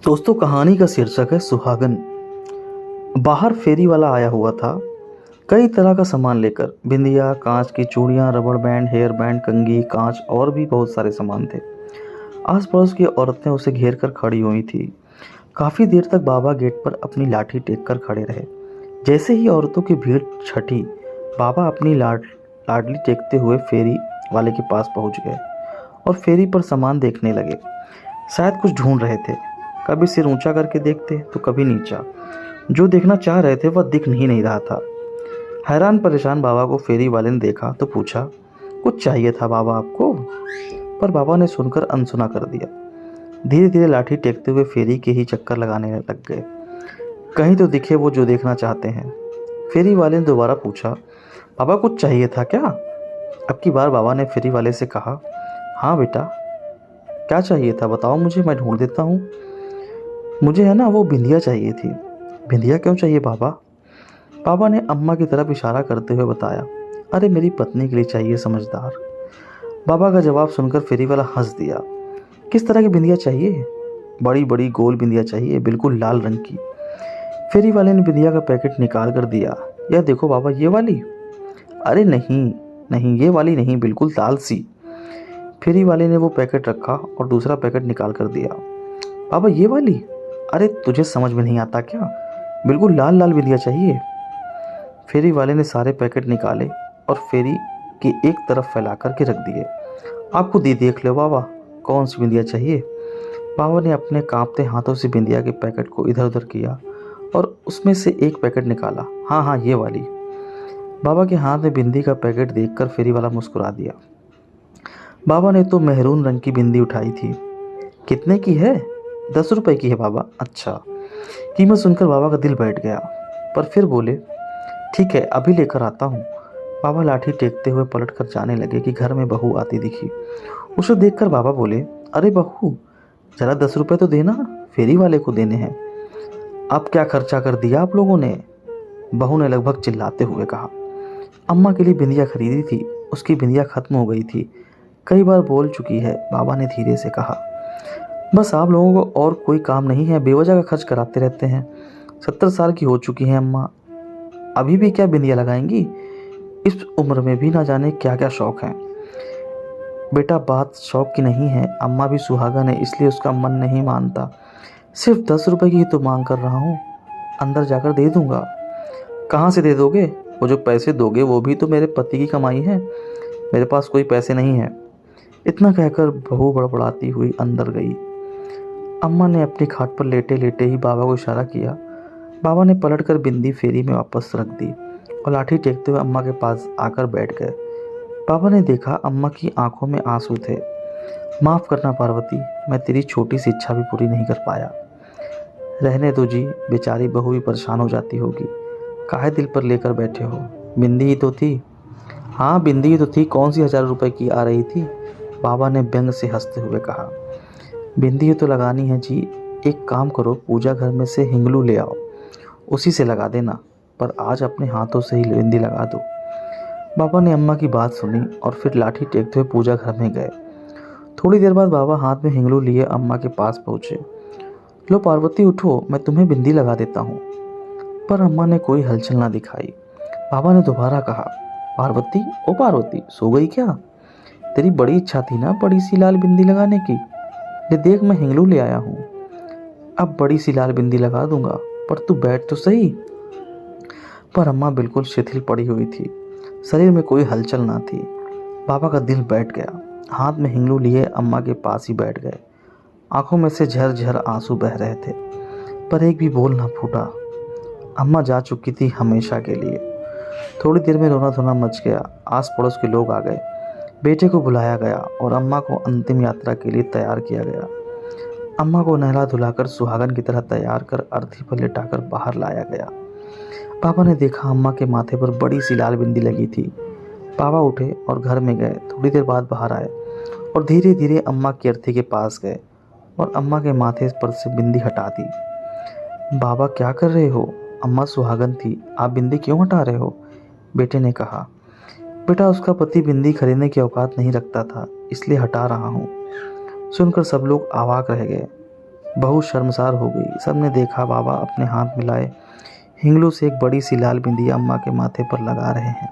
दोस्तों, कहानी का शीर्षक है सुहागन। बाहर फेरी वाला आया हुआ था, कई तरह का सामान लेकर। बिंदिया, कांच की चूड़ियां, रबड़ बैंड, हेयर बैंड, कंघी, कांच और भी बहुत सारे सामान थे। आस पड़ोस की औरतें उसे घेर कर खड़ी हुई थी। काफ़ी देर तक बाबा गेट पर अपनी लाठी टेक कर खड़े रहे। जैसे ही औरतों की भीड़ छटी, बाबा अपनी लाडली टेकते हुए फेरी वाले के पास पहुंच गए और फेरी पर सामान देखने लगे। शायद कुछ ढूंढ रहे थे। कभी सिर ऊंचा करके देखते तो कभी नीचा। जो देखना चाह रहे थे वह दिख नहीं रहा था। हैरान परेशान बाबा को फेरी वाले ने देखा तो पूछा, कुछ चाहिए था बाबा आपको? पर बाबा ने सुनकर अनसुना कर दिया। धीरे धीरे लाठी टेकते हुए फेरी के ही चक्कर लगाने लग गए। कहीं तो दिखे वो जो देखना चाहते हैं। फेरी वाले ने दोबारा पूछा, बाबा कुछ चाहिए था क्या? अब की बार बाबा ने फेरी वाले से कहा, हाँ बेटा, क्या चाहिए था बताओ मुझे, मैं ढूंढ देता हूँ। मुझे है ना वो बिंदिया चाहिए थी। बिंदिया क्यों चाहिए बाबा? बाबा ने अम्मा की तरफ इशारा करते हुए बताया, अरे मेरी पत्नी के लिए चाहिए समझदार। बाबा का जवाब सुनकर फेरी वाला हंस दिया। किस तरह की बिंदिया चाहिए? बड़ी बड़ी गोल बिंदिया चाहिए, बिल्कुल लाल रंग की। फेरी वाले ने बिंदिया का पैकेट निकाल कर दिया। यह देखो बाबा, ये वाली। अरे नहीं नहीं, ये वाली नहीं, बिल्कुल लाल सी। फेरी वाले ने वो पैकेट रखा और दूसरा पैकेट निकाल कर दिया। बाबा ये वाली? अरे तुझे समझ में नहीं आता क्या? बिल्कुल लाल लाल बिंदिया चाहिए। फेरी वाले ने सारे पैकेट निकाले और फेरी की एक तरफ फैला कर के रख दिए। आप खुद ही देख लो बाबा, कौन सी बिंदिया चाहिए। बाबा ने अपने कांपते हाथों से बिंदिया के पैकेट को इधर उधर किया और उसमें से एक पैकेट निकाला। हाँ हाँ, ये वाली। बाबा के हाथ में बिंदी का पैकेट देखकर फेरी वाला मुस्कुरा दिया। बाबा ने तो मेहरून रंग की बिंदी उठाई थी। कितने की है? 10 रुपए की है बाबा। अच्छा। कीमत सुनकर बाबा का दिल बैठ गया, पर फिर बोले, ठीक है, अभी लेकर आता हूँ। बाबा लाठी टेकते हुए पलट कर जाने लगे कि घर में बहू आती दिखी। उसे देखकर बाबा बोले, अरे बहू, जरा 10 रुपए तो देना, फेरी वाले को देने हैं। अब क्या खर्चा कर दिया आप लोगों ने? बहू ने लगभग चिल्लाते हुए कहा। अम्मा के लिए बिंदिया खरीदी थी, उसकी बिंदिया खत्म हो गई थी, कई बार बोल चुकी है, बाबा ने धीरे से कहा। बस आप लोगों को और कोई काम नहीं है, बेवजह का खर्च कराते रहते हैं। 70 साल की हो चुकी हैं अम्मा, अभी भी क्या बिंदिया लगाएंगी? इस उम्र में भी ना जाने क्या क्या शौक हैं। बेटा, बात शौक की नहीं है, अम्मा भी सुहागन है, इसलिए उसका मन नहीं मानता। सिर्फ 10 रुपए की ही तो मांग कर रहा हूँ, अंदर जाकर दे दूंगा। कहाँ से दे दोगे? वो जो पैसे दोगे वो भी तो मेरे पति की कमाई है, मेरे पास कोई पैसे नहीं है। इतना कहकर बहू बड़बड़ाती हुई अंदर गई। अम्मा ने अपनी खाट पर लेटे लेटे ही बाबा को इशारा किया। बाबा ने पलटकर बिंदी फेरी में वापस रख दी और लाठी टेकते हुए अम्मा के पास आकर बैठ गए। बाबा ने देखा अम्मा की आंखों में आंसू थे। माफ़ करना पार्वती, मैं तेरी छोटी सी इच्छा भी पूरी नहीं कर पाया। रहने दो जी, बेचारी बहू भी परेशान हो जाती होगी। काहे दिल पर लेकर बैठे हो? बिंदी ही तो थी। हाँ बिंदी ही तो थी, कौन सी 1000 रुपए की आ रही थी? बाबा ने व्यंग से हंसते हुए कहा। बिंदी तो लगानी है जी, एक काम करो, पूजा घर में से हिंगलू ले आओ, उसी से लगा देना, पर आज अपने हाथों से ही बिंदी लगा दो। बाबा ने अम्मा की बात सुनी और फिर लाठी टेकते हुए पूजा घर में गए। थोड़ी देर बाद बाबा हाथ में हिंगलू लिए अम्मा के पास पहुंचे। लो पार्वती उठो, मैं तुम्हें बिंदी लगा देता हूँ। पर अम्मा ने कोई हलचल ना दिखाई। बाबा ने दोबारा कहा, पार्वती, ओ पार्वती, सो गई क्या? तेरी बड़ी इच्छा थी ना बड़ी सी लाल बिंदी लगाने की, ले देख मैं हिंगलू ले आया हूँ। अब बड़ी सी लाल बिंदी लगा दूंगा, पर तू बैठ तो सही। पर अम्मा बिल्कुल शिथिल पड़ी हुई थी, शरीर में कोई हलचल ना थी। बाबा का दिल बैठ गया, हाथ में हिंगलू लिए अम्मा के पास ही बैठ गए। आंखों में से झरझर आंसू बह रहे थे, पर एक भी बोल ना फूटा। अम्मा जा चुकी थी हमेशा के लिए। थोड़ी देर में रोना धोना मच गया। आस पड़ोस के लोग आ गए, बेटे को बुलाया गया और अम्मा को अंतिम यात्रा के लिए तैयार किया गया। अम्मा को नहला धुलाकर सुहागन की तरह तैयार कर अर्थी पर लिटाकर बाहर लाया गया। पापा ने देखा अम्मा के माथे पर बड़ी सी लाल बिंदी लगी थी। पापा उठे और घर में गए। थोड़ी देर बाद बाहर आए और धीरे धीरे अम्मा की अर्थी के पास गए और अम्मा के माथे पर से बिंदी हटा दी। बाबा क्या कर रहे हो? अम्मा सुहागन थी, आप बिंदी क्यों हटा रहे हो? बेटे ने कहा। बेटा, उसका पति बिंदी खरीदने की औकात नहीं रखता था, इसलिए हटा रहा हूँ। सुनकर सब लोग अवाक रह गए। बहू शर्मसार हो गई। सबने देखा बाबा अपने हाथ मिलाए हिंगलू से एक बड़ी सी लाल बिंदिया अम्मा के माथे पर लगा रहे हैं।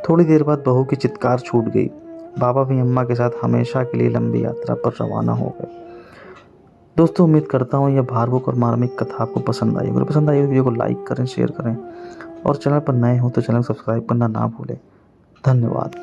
थोड़ी देर बाद बहू की चित्कार छूट गई। बाबा भी अम्मा के साथ हमेशा के लिए लंबी यात्रा पर रवाना हो गए। दोस्तों, उम्मीद करता हूँ यह भावुक और मार्मिक कथा आपको पसंद आई। अगर पसंद आई हो वीडियो को लाइक करें, शेयर करें और चैनल पर नए हो तो चैनल को सब्सक्राइब करना ना भूलें। धन्यवाद।